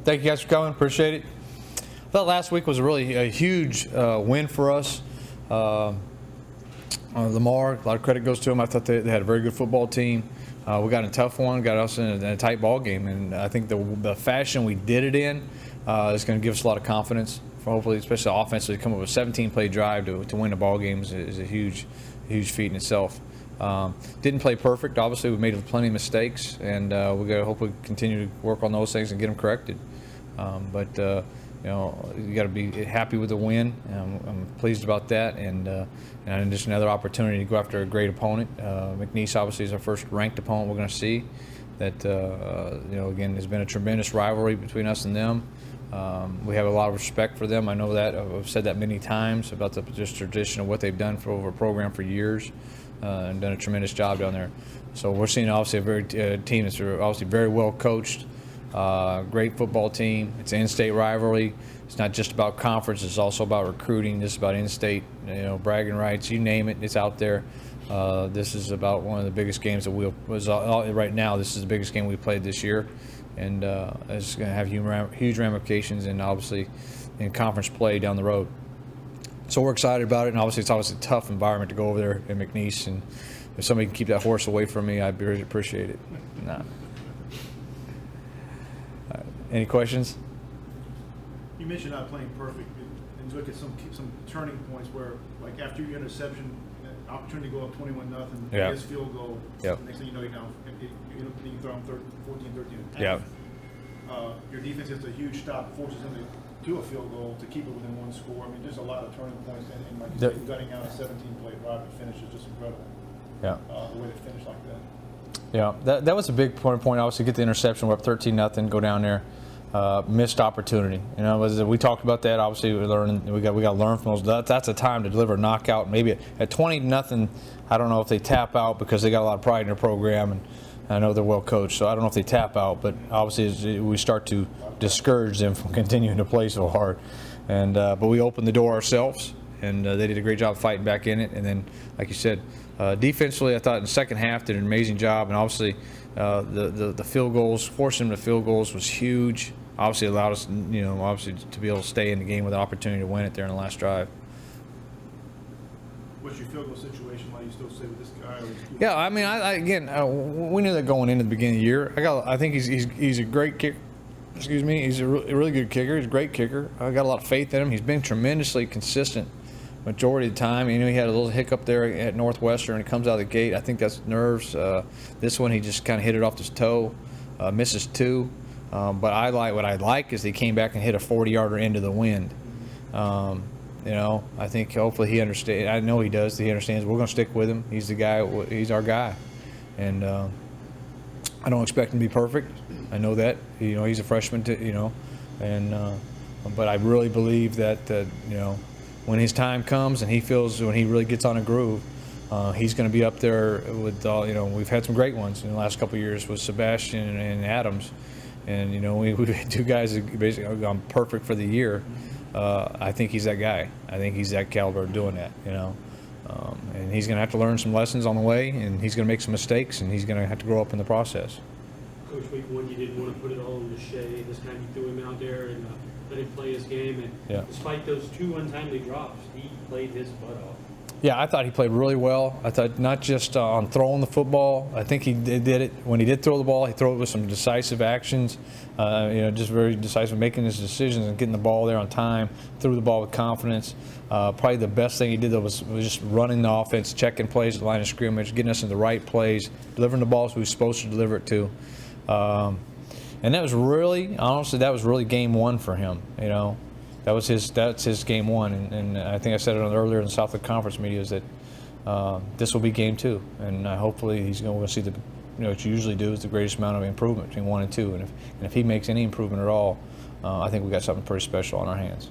Thank you guys for coming. Appreciate it. I thought last week was really a huge win for us. Lamar, a lot of credit goes to them. I thought they had a very good football team. We got in a tough one, got us in a tight ball game, and I think the fashion we did it in is going to give us a lot of confidence. For hopefully, especially offensively, to come up with a 17-play drive to win a ball game is a huge feat in itself. Didn't play perfect. Obviously, we made plenty of mistakes, and we got to hopefully continue to work on those things and get them corrected. You got to be happy with the win. I'm pleased about that, and just another opportunity to go after a great opponent. McNeese obviously is our first ranked opponent we're going to see. That again, has been a tremendous rivalry between us and them. We have a lot of respect for them. I know that. I've said that many times about the just tradition of what they've done for over a program for years, and done a tremendous job down there. So we're seeing obviously a very team that's obviously very well coached. Great football team. It's an in-state rivalry. It's not just about conference. It's also about recruiting. This is about in-state, bragging rights. You name it, it's out there. This is about one of the biggest games that right now. This is the biggest game we played this year, and it's going to have huge ramifications, and obviously in conference play down the road. So we're excited about it, and obviously it's always a tough environment to go over there in McNeese, and if somebody can keep that horse away from me, I'd really appreciate it. Nah. Any questions? You mentioned not playing perfect, and look at some turning points where, like after your interception, opportunity to go up 21-0, yeah. His field goal. Yep. Next thing you know, you throw them 14-13. Yeah. Your defense hits a huge stop, forces them to do a field goal to keep it within one score. I mean, there's a lot of turning points, and like you said, gutting out a 17-play drive to finish is just incredible. Yeah. The way they finish like that. Yeah, that was a big point. Obviously, get the interception. We're up 13-0. Go down there. Missed opportunity. We talked about that. Obviously, we got to learn from those. That's a time to deliver a knockout. Maybe at 20-0, I don't know if they tap out because they got a lot of pride in their program, and I know they're well coached. So I don't know if they tap out, but obviously we start to discourage them from continuing to play so hard. And but we opened the door ourselves, and they did a great job fighting back in it. And then, like you said, defensively, I thought in the second half did an amazing job, and obviously the field goals, forcing them to field goals was huge. Obviously allowed us, obviously to be able to stay in the game with the opportunity to win it there in the last drive. What's your field goal situation? Why do you still stay with this guy? Yeah, I mean, we knew that going into the beginning of the year. I think he's a great kicker. Excuse me, he's a really good kicker. He's a great kicker. I got a lot of faith in him. He's been tremendously consistent majority of the time. He had a little hiccup there at Northwestern, and it comes out of the gate. I think that's nerves. This one, he just kind of hit it off his toe, misses two. But what I like is he came back and hit a 40-yarder into the wind. I think hopefully he understands. I know he does. He understands. We're going to stick with him. He's the guy. He's our guy, and I don't expect him to be perfect. I know that. He's a freshman, but I really believe that when his time comes and when he really gets on a groove, he's going to be up there with all. We've had some great ones in the last couple of years with Sebastian and Adams. And we had two guys that basically gone perfect for the year. I think he's that guy. I think he's that caliber of doing that. And he's going to have to learn some lessons on the way, and he's going to make some mistakes, and he's going to have to grow up in the process. Coach, week one, you didn't want to put it all on Shea. This time you threw him out there and let him play his game. And despite those two untimely drops, he played his butt off. Yeah, I thought he played really well. I thought not just on throwing the football. I think he did it. When he did throw the ball, he threw it with some decisive actions, just very decisive, making his decisions and getting the ball there on time, threw the ball with confidence. Probably the best thing he did, though, was just running the offense, checking plays at the line of scrimmage, getting us in the right plays, delivering the balls we were supposed to deliver it to. And that was really game one for him, That's his game one, and I think I said it earlier in the Southland Conference media is that this will be game two, and hopefully he's going to see what you usually do is the greatest amount of improvement between 1 and 2, and if he makes any improvement at all, I think we got something pretty special on our hands.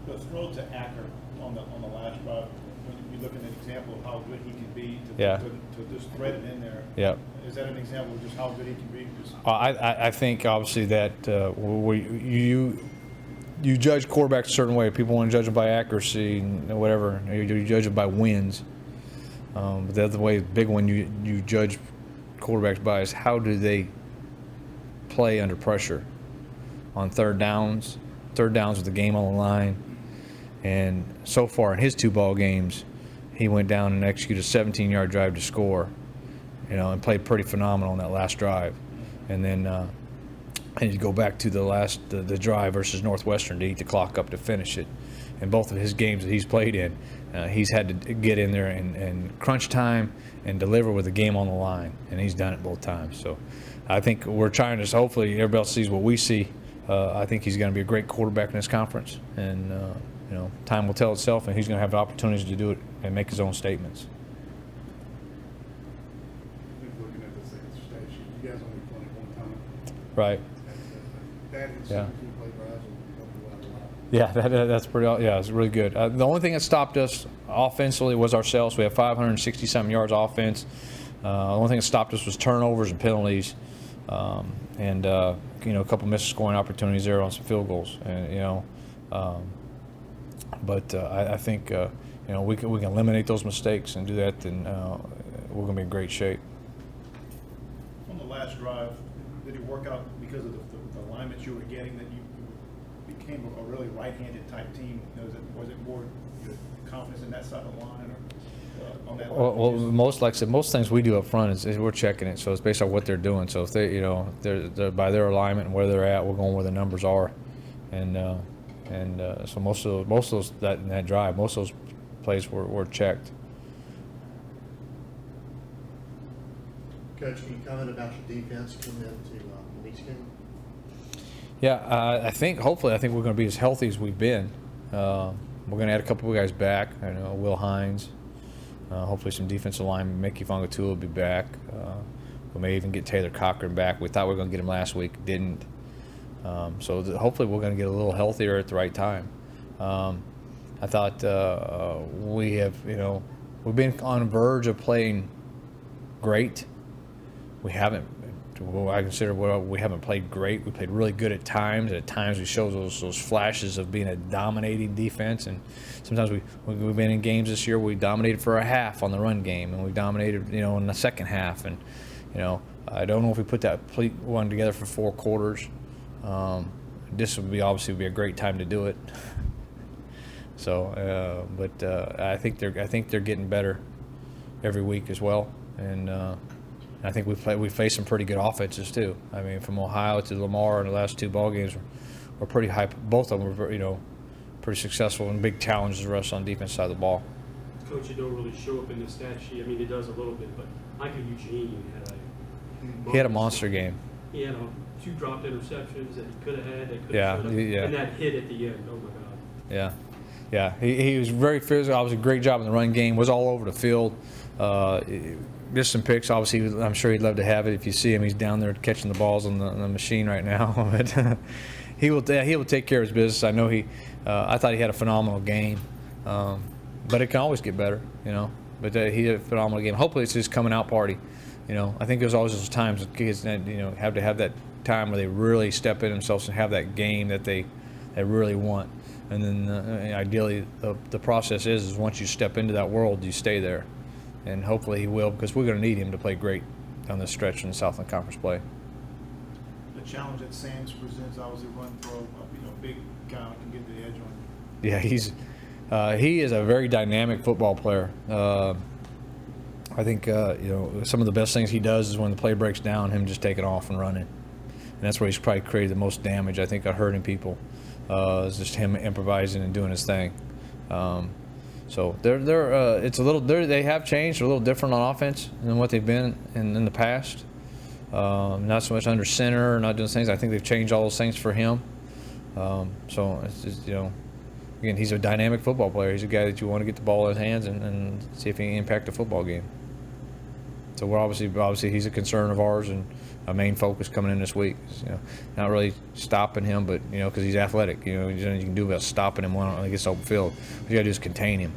The throw to Acker on the last drive, when you look at an example of how good he can be to just thread it in there. Yeah. Is that an example of just how good he can be? I think obviously that you judge quarterbacks a certain way. People want to judge them by accuracy and whatever. You judge them by wins. But the other way, the big one you judge quarterbacks by is how do they play under pressure. on third downs with the game on the line. And so far in his 2 ball games, he went down and executed a 17-yard drive to score, and played pretty phenomenal on that last drive. And then and you go back to the drive versus Northwestern to eat the clock up to finish it. In both of his games that he's played in, he's had to get in there and crunch time and deliver with the game on the line, and he's done it both times. So I think we're trying to, hopefully everybody else sees what we see. I think he's going to be a great quarterback in this conference, and time will tell itself, and he's going to have the opportunities to do it and make his own statements. I think looking at the stat sheet, you guys only played 1 time. Right. That and Yeah. 17 play drives will help you out a lot. Yeah, that's pretty. Yeah, it's really good. The only thing that stopped us offensively was ourselves. We have 560-something yards offense. The only thing that stopped us was turnovers and penalties, and a couple missed scoring opportunities there on some field goals. And but I think we can eliminate those mistakes and do that, then we're going to be in great shape. On the last drive, did it work out because of the alignments you were getting that you became a really right-handed type team? Was it more confidence in that side of the line or on that? Well, most things we do up front is we're checking it, so it's based on what they're doing. So if they, they're by their alignment and where they're at, we're going where the numbers are, and so most of those that drive, most of those plays were checked. Coach, can you comment about your defense coming into the next game? Yeah, hopefully we're going to be as healthy as we've been. We're going to add a couple of guys back. Will Hines. Hopefully some defensive linemen. Mickey Fongatu will be back. We may even get Taylor Cochran back. We thought we were going to get him last week. Didn't. So hopefully we're going to get a little healthier at the right time. I thought we have, we've been on the verge of playing great. We haven't. I consider we haven't played great. We played really good at times. At times we show those flashes of being a dominating defense. And sometimes we've been in games this year where we dominated for a half on the run game, and we dominated, in the second half. And I don't know if we put that complete one together for 4 quarters. This would be obviously a great time to do it. So, but I think they're getting better every week as well. And I think we faced some pretty good offenses too. I mean, from Ohio to Lamar in the last 2 ball games were pretty high. Both of them were, pretty successful and big challenges for us on the defense side of the ball. Coach, it don't really show up in the stat sheet. I mean, it does a little bit, but Michael Eugene had a monster game. He had 2 dropped interceptions that he could have had. That could Yeah, have, yeah. And that hit at the end. Oh my God. Yeah, yeah. He was very physical. Obviously, great job in the run game. Was all over the field. Missed some picks. Obviously, I'm sure he'd love to have it. If you see him, he's down there catching the balls on the machine right now. But he will take care of his business. I know I thought he had a phenomenal game, but it can always get better, But he had a phenomenal game. Hopefully, it's his coming out party. I think there's always those times that kids, have to have that time where they really step in themselves and have that game that they really want. And then ideally, the process is once you step into that world, you stay there. And hopefully he will, because we're going to need him to play great down this stretch in the Southland Conference play. The challenge that Sam's presents, obviously, run for a big guy that can get the edge on you. Yeah, he is a very dynamic football player. I think some of the best things he does is when the play breaks down, him just taking off and running, and that's where he's probably created the most damage. I think hurting people is just him improvising and doing his thing. So they have changed. They're a little different on offense than what they've been in the past. Not so much under center, not doing things. I think they've changed all those things for him. So it's just, again, he's a dynamic football player. He's a guy that you want to get the ball in his hands and see if he can impact a football game. So we're obviously he's a concern of ours and a main focus coming in this week. Not really stopping him, but because he's athletic. You can do about stopping him when he gets open field. What you got to do is contain him,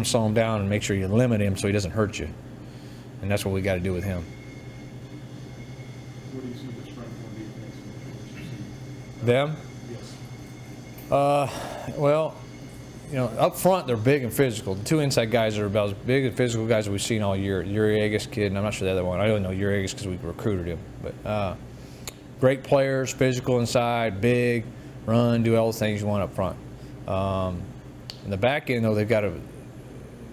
slow him down, and make sure you limit him so he doesn't hurt you. And that's what we got to do with him. What do you see the strength on defense? What you see? Them? Yes. Well, up front they're big and physical. The 2 inside guys are about as big and physical guys that we've seen all year. Uriagas kid, and I'm not sure the other one. I only know Uriagas because we recruited him. But great players, physical inside, big, run, do all the things you want up front. In the back end, though, they got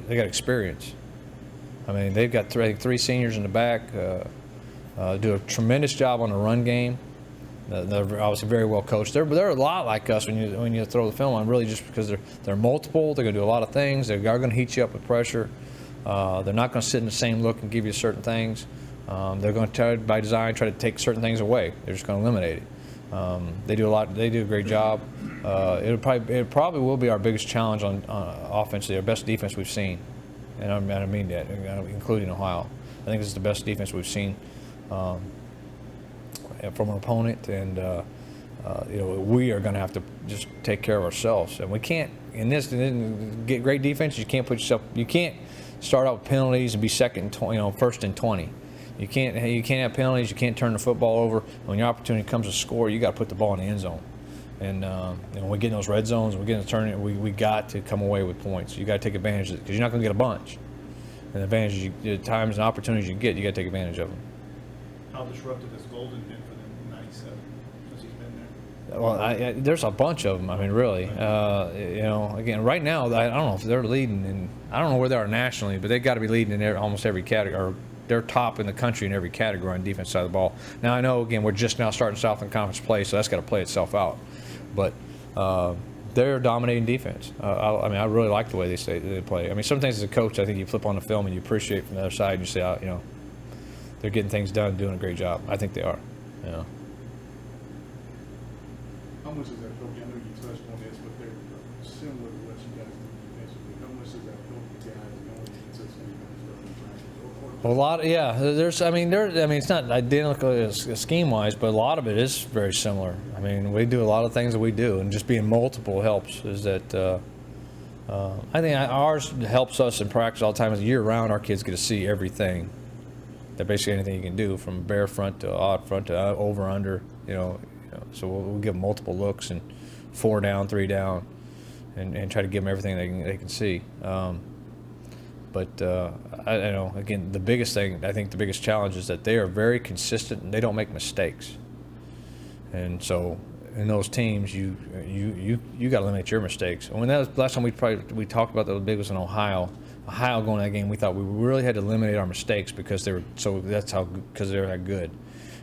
experience. I mean, they've got three seniors in the back. Do a tremendous job on the run game. They're obviously very well coached. They're a lot like us when you throw the film on, really, just because they're multiple. They're going to do a lot of things. They are going to heat you up with pressure. They're not going to sit in the same look and give you certain things. They're going to try, by design, try to take certain things away. They're just going to eliminate it. They do a lot. They do a great job. It probably will be our biggest challenge on offensively, our best defense we've seen, and I mean that, including Ohio. I think this is the best defense we've seen from an opponent, and we are going to have to just take care of ourselves. And we can't get great defense. You can't put yourself. You can't start out with penalties and be first and 20. You can't have penalties. You can't turn the football over. When your opportunity comes to score, you got to put the ball in the end zone. And when we get in those red zones, we get in the tournament. We got to come away with points. You got to take advantage of it because you're not going to get a bunch. And the advantages, the times and opportunities you get, you got to take advantage of them. How disruptive has Golden been for them in '97 since he's been there? Well, there's a bunch of them. I mean, really. Again, right now, I don't know if they're leading, and I don't know where they are nationally, but they've got to be leading in almost every category. Or they're top in the country in every category on the defense side of the ball. Now, I know, again, we're just now starting Southland Conference play, so that's got to play itself out. But they're dominating defense. I really like the way they play. I mean, sometimes as a coach, I think you flip on the film and you appreciate from the other side, and you say, they're getting things done, doing a great job. I think they are. Yeah. How much is that, Coach? I know you touched on this, but they're similar to what you guys do defensively. How much does that help you guys going into some starting practice? A lot, yeah. It's not identical scheme-wise, but a lot of it is very similar. I mean, we do a lot of things that we do, and just being multiple helps. Is that I think ours helps us in practice all the time. As year-round, our kids get to see everything. That basically anything you can do, from bare front to odd front to over under. So we'll give them multiple looks and 4 down, 3 down, and try to give them everything they can see. But again, the biggest thing, I think the biggest challenge is that they are very consistent and they don't make mistakes. And so in those teams, you got to eliminate your mistakes. And when that was last time we talked about the big was in Ohio. Ohio going to that game, we thought we really had to eliminate our mistakes because they were that good.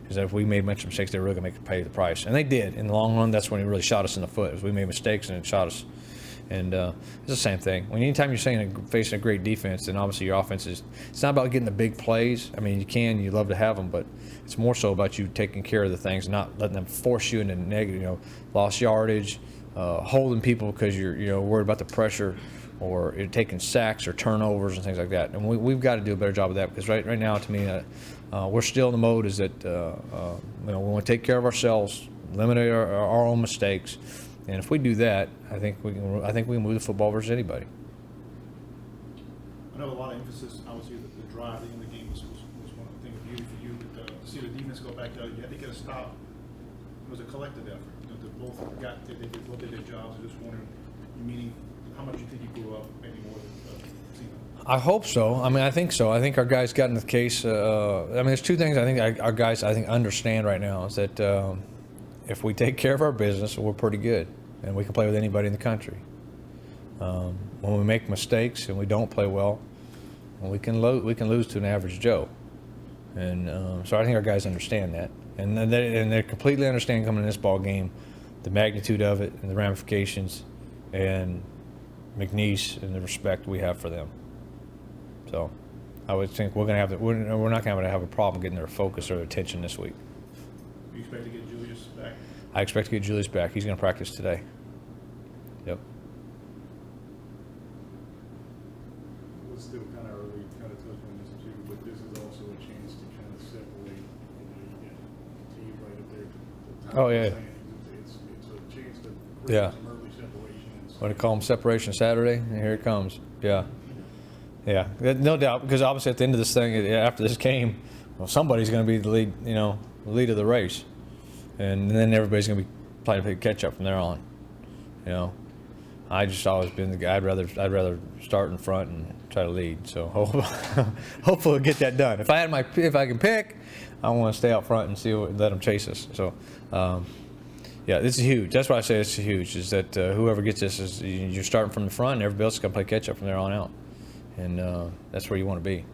Is that if we made much mistakes, they were really going to pay the price, and they did. In the long run, that's when it really shot us in the foot. Is we made mistakes and it shot us. And it's the same thing. Anytime you're facing a great defense, then obviously your offense it's not about getting the big plays. I mean, you love to have them, but it's more so about you taking care of the things, not letting them force you into negative, lost yardage, holding people because you're worried about the pressure, or taking sacks or turnovers and things like that. And we've got to do a better job of that, because right now, to me, we're still in the mode is that we want to take care of ourselves, eliminate our own mistakes. And if we do that, I think we can move the football versus anybody. I know a lot of emphasis, obviously, the drive, the end of the game was one thing of beauty for you, but to see the defense go back there, you had to get a stop. It was a collective effort. They both looked at their jobs. I just wondering, meaning, how much you think you grew up, maybe more than Seaman? I hope so. I think so. I think our guys got in the case. There's two things I think our guys understand right now is that if we take care of our business, we're pretty good, and we can play with anybody in the country. When we make mistakes and we don't play well, we can lose to an average Joe. And so I think our guys understand that, and they completely understand coming in this ball game, the magnitude of it and the ramifications, and McNeese and the respect we have for them. So I would think we're not going to have a problem getting their focus or their attention this week. You expect to get Julius back? I expect to get Julius back. He's going to practice today. Yep. It's still kind of early, kind of touch on this too, but this is also a chance to kind of separate. You got T right up there. The top Oh, yeah. It's a chance to create Yeah. some early separation. What do they call them? Separation Saturday, and here it comes. Yeah. Yeah, no doubt, because obviously at the end of this thing, after this game, somebody's going to be the lead, the lead of the race, and then everybody's going to be playing catch up from there on, I just always been the guy. I'd rather start in front and try to lead. So hopefully we'll get that done. If I can pick, I want to stay out front and let them chase us. So yeah, this is huge. That's why I say it's huge. Is that whoever gets this is you're starting from the front, and everybody else is gonna play catch up from there on out, and that's where you want to be.